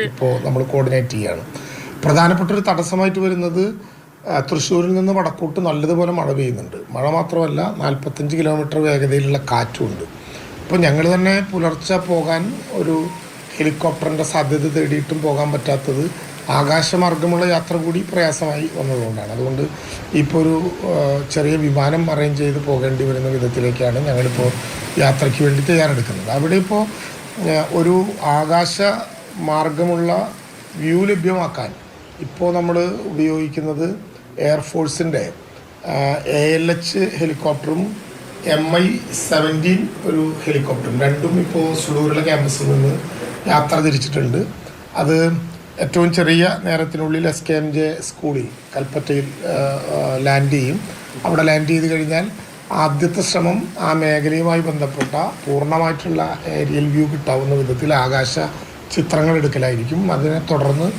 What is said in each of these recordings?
ഇപ്പോൾ നമ്മൾ കോർഡിനേറ്റ് ചെയ്യുകയാണ്. പ്രധാനപ്പെട്ട ഒരു തടസ്സമായിട്ട് വരുന്നത് തൃശ്ശൂരിൽ നിന്ന് വടക്കോട്ട് നല്ലതുപോലെ മഴ പെയ്യുന്നുണ്ട്. മഴ മാത്രമല്ല 45 കിലോമീറ്റർ വേഗതയിലുള്ള കാറ്റുമുണ്ട്. അപ്പോൾ ഞങ്ങൾ തന്നെ പുലർച്ചെ പോകാൻ ഒരു ഹെലികോപ്റ്ററിൻ്റെ സാധ്യത തേടിയിട്ടും പോകാൻ പറ്റാത്തത് ആകാശമാർഗമുള്ള യാത്ര കൂടി പ്രയാസമായി വന്നതുകൊണ്ടാണ്. അതുകൊണ്ട് ഇപ്പോൾ ഒരു ചെറിയ വിമാനം അറേഞ്ച് ചെയ്ത് പോകേണ്ടി വരുന്ന വിധത്തിലേക്കാണ് ഞങ്ങളിപ്പോൾ യാത്രയ്ക്ക് വേണ്ടി തയ്യാറെടുക്കുന്നത്. അവിടെ ഇപ്പോൾ ഒരു ആകാശ മാർഗമുള്ള വ്യൂ ലഭ്യമാക്കാൻ ഇപ്പോൾ നമ്മൾ ഉപയോഗിക്കുന്നത് എയർഫോഴ്സിൻ്റെ ALH ഹെലികോപ്റ്ററും MI-17 ഒരു ഹെലികോപ്റ്ററും രണ്ടും ഇപ്പോൾ സുഡൂരിലെ ക്യാമ്പസിൽ നിന്ന് യാത്ര തിരിച്ചിട്ടുണ്ട്. അത് ഏറ്റവും ചെറിയ നേരത്തിനുള്ളിൽ SKMJ സ്കൂളിൽ കൽപ്പറ്റയിൽ ലാൻഡ് ചെയ്യും. അവിടെ ലാൻഡ് ചെയ്ത് കഴിഞ്ഞാൽ ആദ്യത്തെ ശ്രമം ആ മേഖലയുമായി ബന്ധപ്പെട്ട പൂർണ്ണമായിട്ടുള്ള ഏരിയൽ വ്യൂ കിട്ടാവുന്ന വിധത്തിൽ ആകാശ ചിത്രങ്ങൾ എടുക്കലായിരിക്കും. അതിനെ തുടർന്ന്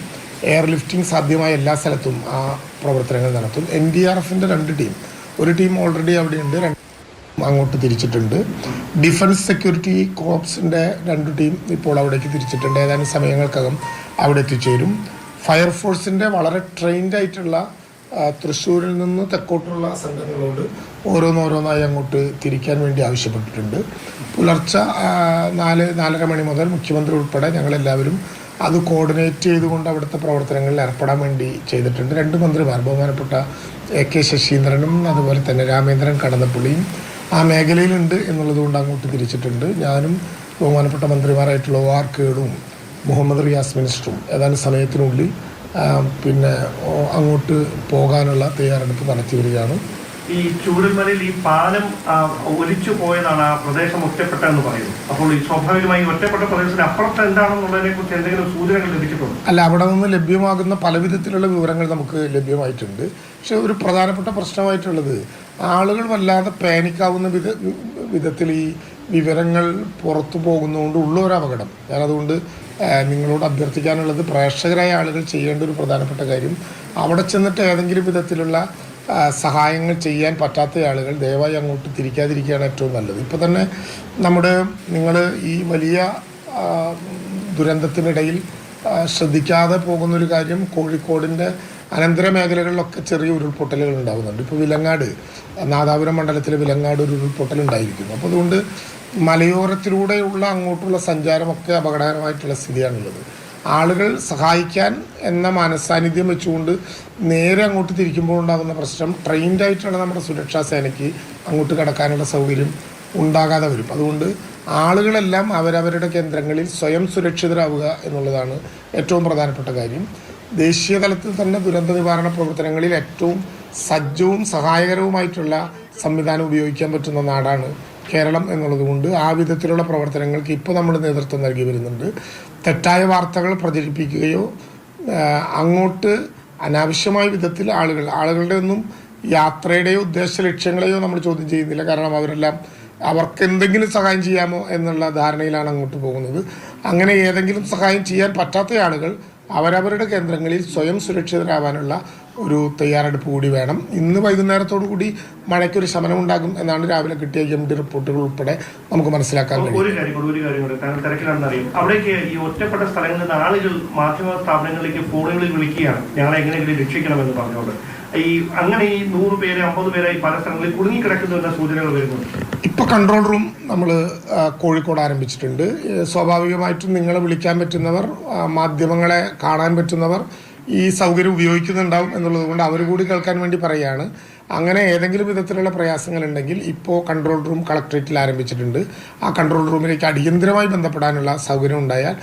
എയർ ലിഫ്റ്റിംഗ് സാധ്യമായ എല്ലാ സ്ഥലത്തും ആ പ്രവർത്തനങ്ങൾ നടത്തും. NDRFൻ്റെ 2 ടീം, ഒരു ടീം ഓൾറെഡി അവിടെയുണ്ട്, അങ്ങോട്ട് തിരിച്ചിട്ടുണ്ട്. ഡിഫൻസ് സെക്യൂരിറ്റി കോർപ്സിൻ്റെ 2 ടീം ഇപ്പോൾ അവിടേക്ക് തിരിച്ചിട്ടുണ്ട്. ഏതാനും സമയങ്ങൾക്കകം അവിടെ എത്തിച്ചേരും. ഫയർഫോഴ്സിൻ്റെ വളരെ ട്രെയിൻഡ് ആയിട്ടുള്ള തൃശ്ശൂരിൽ നിന്ന് തെക്കോട്ടുള്ള സംഘങ്ങളോട് ഓരോന്നോരോന്നായി അങ്ങോട്ട് തിരിക്കാൻ വേണ്ടി ആവശ്യപ്പെട്ടിട്ടുണ്ട്. പുലർച്ചെ 4-4:30 മണി മുതൽ മുഖ്യമന്ത്രി ഉൾപ്പെടെ ഞങ്ങളെല്ലാവരും അത് കോർഡിനേറ്റ് ചെയ്തുകൊണ്ട് അവിടുത്തെ പ്രവർത്തനങ്ങളിൽ ഏർപ്പെടാൻ വേണ്ടി ചെയ്തിട്ടുണ്ട്. 2 മന്ത്രിമാർ, ബഹുമാനപ്പെട്ട AK ശശീന്ദ്രനും അതുപോലെ തന്നെ രാമേന്ദ്രൻ കടന്നപ്പള്ളിയും ആ മേഖലയിലുണ്ട് എന്നുള്ളതുകൊണ്ട് അങ്ങോട്ട് തിരിച്ചിട്ടുണ്ട്. ഞാനും ബഹുമാനപ്പെട്ട മന്ത്രിമാരായിട്ടുള്ള OR കേടും മുഹമ്മദ് റിയാസ് മിനിസ്റ്ററും ഏതാനും സമയത്തിനുള്ളിൽ പിന്നെ അങ്ങോട്ട് പോകാനുള്ള തയ്യാറെടുപ്പ് നടത്തി വരികയാണ്. ഈ ചൂരൽമലയിൽ ഈ പാലം ഒലിച്ചു പോയതാണ്, ആ പ്രദേശം ഒറ്റപ്പെട്ടെന്ന് പറയുന്നു. അപ്പോൾ ഈ സ്വാഭാവികമായി ഒറ്റപ്പെട്ട പ്രദേശത്തിന് അപ്പുറത്ത് എന്താണെന്നുള്ളതിനെ കുറിച്ച് എന്തെങ്കിലും സൂചനകൾ ലഭിച്ചിട്ടുണ്ടോ? അല്ല, അവിടെ നിന്ന് ലഭ്യമാകുന്ന പല വിധത്തിലുള്ള വിവരങ്ങൾ നമുക്ക് ലഭ്യമായിട്ടുണ്ട്. പക്ഷെ ഒരു പ്രധാനപ്പെട്ട പ്രശ്നമായിട്ടുള്ളത് ആളുകൾ വല്ലാതെ പാനിക്കാവുന്ന വിധത്തിൽ ഈ വിവരങ്ങൾ പുറത്തു പോകുന്നതുകൊണ്ട് ഉള്ള ഒരു അപകടം. ഞാനതുകൊണ്ട് നിങ്ങളോട് അഭ്യർത്ഥിക്കാനുള്ളത്, പ്രേക്ഷകരായ ആളുകൾ ചെയ്യേണ്ട ഒരു പ്രധാനപ്പെട്ട കാര്യം, അവിടെ ചെന്നിട്ട് ഏതെങ്കിലും വിധത്തിലുള്ള സഹായങ്ങൾ ചെയ്യാൻ പറ്റാത്ത ആളുകൾ ദയവായി അങ്ങോട്ട് തിരിക്കാതിരിക്കുകയാണ് ഏറ്റവും നല്ലത്. ഇപ്പോൾ തന്നെ നിങ്ങൾ ഈ വലിയ ദുരന്തത്തിനിടയിൽ ശ്രദ്ധിക്കാതെ പോകുന്നൊരു കാര്യം, കോഴിക്കോടിൻ്റെ അനന്തര മേഖലകളിലൊക്കെ ചെറിയ ഉരുൾപൊട്ടലുകൾ ഉണ്ടാകുന്നുണ്ട്. ഇപ്പോൾ വിലങ്ങാട്, നാദാപുരം മണ്ഡലത്തിലെ വിലങ്ങാട് ഒരു ഉരുൾപൊട്ടൽ ഉണ്ടായിരിക്കുന്നു. അപ്പോൾ അതുകൊണ്ട് മലയോരത്തിലൂടെയുള്ള അങ്ങോട്ടുള്ള സഞ്ചാരമൊക്കെ അപകടകരമായിട്ടുള്ള സ്ഥിതിയാണുള്ളത്. ആളുകൾ സഹായിക്കാൻ എന്ന മനസ്സാന്നിധ്യം വെച്ചുകൊണ്ട് നേരെ അങ്ങോട്ട് തിരിക്കുമ്പോൾ ഉണ്ടാകുന്ന പ്രശ്നം, ട്രെയിൻഡ് ആയിട്ടുള്ള നമ്മുടെ സുരക്ഷാ സേനയ്ക്ക് അങ്ങോട്ട് കടക്കാനുള്ള സൗകര്യം ഉണ്ടാകാതെ വരും. അതുകൊണ്ട് ആളുകളെല്ലാം അവരവരുടെ കേന്ദ്രങ്ങളിൽ സ്വയം സുരക്ഷിതരാവുക എന്നുള്ളതാണ് ഏറ്റവും പ്രധാനപ്പെട്ട കാര്യം. ദേശീയ തലത്തിൽ തന്നെ ദുരന്ത നിവാരണ പ്രവർത്തനങ്ങളിൽ ഏറ്റവും സജ്ജവും സഹായകരവുമായിട്ടുള്ള സംവിധാനം ഉപയോഗിക്കാൻ പറ്റുന്ന നാടാണ് കേരളം എന്നുള്ളതുകൊണ്ട് ആ വിധത്തിലുള്ള പ്രവർത്തനങ്ങൾക്ക് ഇപ്പോൾ നമ്മൾ നേതൃത്വം നൽകി വരുന്നുണ്ട്. തെറ്റായ വാർത്തകൾ പ്രചരിപ്പിക്കുകയോ അങ്ങോട്ട് അനാവശ്യമായ വിധത്തിൽ ആളുകളുടെ ഒന്നും യാത്രയുടെയോ ഉദ്ദേശ ലക്ഷ്യങ്ങളെയോ നമ്മൾ ചോദ്യം ചെയ്യുന്നില്ല. കാരണം അവർക്ക് എന്തെങ്കിലും സഹായം ചെയ്യാമോ എന്നുള്ള ധാരണയിലാണ് അങ്ങോട്ട് പോകുന്നത്. അങ്ങനെ ഏതെങ്കിലും സഹായം ചെയ്യാൻ പറ്റാത്ത ആളുകൾ അവരവരുടെ കേന്ദ്രങ്ങളിൽ സ്വയം സുരക്ഷിതരാവാനുള്ള ഒരു തയ്യാറെടുപ്പ് കൂടി വേണം. ഇന്ന് വൈകുന്നേരത്തോടു കൂടി മഴയ്ക്കൊരു ശമനം ഉണ്ടാകും എന്നാണ് രാവിലെ കിട്ടിയ MD റിപ്പോർട്ടുകൾ ഉൾപ്പെടെ നമുക്ക് മനസ്സിലാക്കാൻ കഴിയും. ഒരു കാര്യം കൂടി തിരക്കിലാണെന്നറിയും. അവിടേക്ക് ഈ ഒറ്റപ്പെട്ട സ്ഥലങ്ങളിൽ നിന്ന് ആളുകൾ മാധ്യമ സ്ഥാപനങ്ങളിലേക്ക് ഫോണുകളിൽ വിളിക്കുകയാണ്, ഞങ്ങളെ എങ്ങനെയെങ്കിലും രക്ഷിക്കണമെന്ന് പറഞ്ഞുകൊണ്ട്. അങ്ങനെ ഈ 100 പേര് 50 പേരായി പല സ്ഥലങ്ങളിൽ കുടുങ്ങിക്കിടക്കുന്ന സൂചനകൾ വരുന്നുണ്ട്. ഇപ്പോൾ കൺട്രോൾ റൂം നമ്മൾ കോഴിക്കോട് ആരംഭിച്ചിട്ടുണ്ട്. സ്വാഭാവികമായിട്ടും നിങ്ങളെ വിളിക്കാൻ പറ്റുന്നവർ, മാധ്യമങ്ങളെ കാണാൻ പറ്റുന്നവർ ഈ സൗകര്യം ഉപയോഗിക്കുന്നുണ്ടാവും എന്നുള്ളത് കൊണ്ട് അവർ കൂടി കേൾക്കാൻ വേണ്ടി പറയുകയാണ്. അങ്ങനെ ഏതെങ്കിലും വിധത്തിലുള്ള പ്രയാസങ്ങളുണ്ടെങ്കിൽ ഇപ്പോൾ കൺട്രോൾ റൂം കളക്ട്രേറ്റിൽ ആരംഭിച്ചിട്ടുണ്ട്. ആ കൺട്രോൾ റൂമിലേക്ക് അടിയന്തരമായി ബന്ധപ്പെടാനുള്ള സൗകര്യം ഉണ്ടായാൽ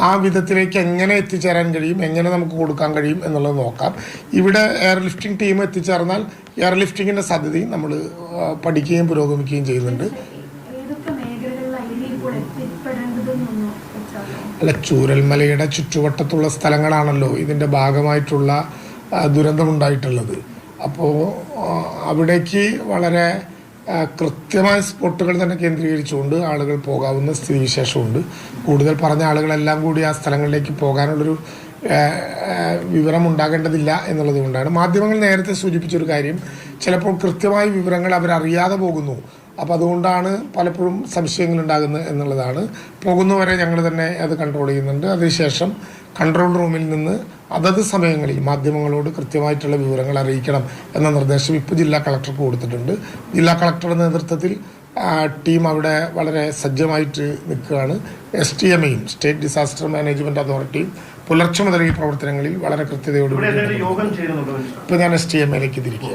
ആ വിധത്തിലേക്ക് എങ്ങനെ എത്തിച്ചേരാൻ കഴിയും, എങ്ങനെ നമുക്ക് കൊടുക്കാൻ കഴിയും എന്നുള്ളത് നോക്കാം. ഇവിടെ എയർ ലിഫ്റ്റിംഗ് ടീം എത്തിച്ചേർന്നാൽ എയർ ലിഫ്റ്റിങ്ങിൻ്റെ സാധ്യതയും നമ്മൾ പഠിക്കുകയും പുരോഗമിക്കുകയും ചെയ്യുന്നുണ്ട്. അല്ല, ചൂരൽമലയുടെ ചുറ്റുവട്ടത്തുള്ള സ്ഥലങ്ങളാണല്ലോ ഇതിൻ്റെ ഭാഗമായിട്ടുള്ള ദുരന്തമുണ്ടായിട്ടുള്ളത്. അപ്പോൾ അവിടേക്ക് വളരെ കൃത്യമായ സ്പോട്ടുകൾ തന്നെ കേന്ദ്രീകരിച്ചുകൊണ്ട് ആളുകൾ പോകാവുന്ന സ്ഥിതിവിശേഷമുണ്ട്. കൂടുതൽ പറഞ്ഞ ആളുകളെല്ലാം കൂടി ആ സ്ഥലങ്ങളിലേക്ക് പോകാനുള്ളൊരു വിവരം ഉണ്ടാകേണ്ടതില്ല എന്നുള്ളത് കൊണ്ടാണ്. മാധ്യമങ്ങൾ നേരത്തെ സൂചിപ്പിച്ചൊരു കാര്യം, ചിലപ്പോൾ കൃത്യമായ വിവരങ്ങൾ അവരറിയാതെ പോകുന്നു. അപ്പോൾ അതുകൊണ്ടാണ് പലപ്പോഴും സംശയങ്ങളുണ്ടാകുന്നത് എന്നുള്ളതാണ്. പോകുന്നവരെ ഞങ്ങൾ തന്നെ അത് കൺട്രോൾ ചെയ്യുന്നുണ്ട്. അതിനുശേഷം കൺട്രോൾ റൂമിൽ നിന്ന് അതത് സമയങ്ങളിൽ മാധ്യമങ്ങളോട് കൃത്യമായിട്ടുള്ള വിവരങ്ങൾ അറിയിക്കണം എന്ന നിർദ്ദേശം ഇപ്പോൾ ജില്ലാ കളക്ടർക്ക് കൊടുത്തിട്ടുണ്ട്. ജില്ലാ കളക്ടറുടെ നേതൃത്വത്തിൽ ടീം അവിടെ വളരെ സജ്ജമായിട്ട് നിൽക്കുകയാണ്. STMയും സ്റ്റേറ്റ് ഡിസാസ്റ്റർ മാനേജ്മെൻറ്റ് അതോറിറ്റിയും പുലർച്ചെ മുതൽ ഈ പ്രവർത്തനങ്ങളിൽ വളരെ കൃത്യതയോടുകൂടി ഇപ്പോൾ ഞാൻ STMയിലേക്ക് തിരിക്കുക.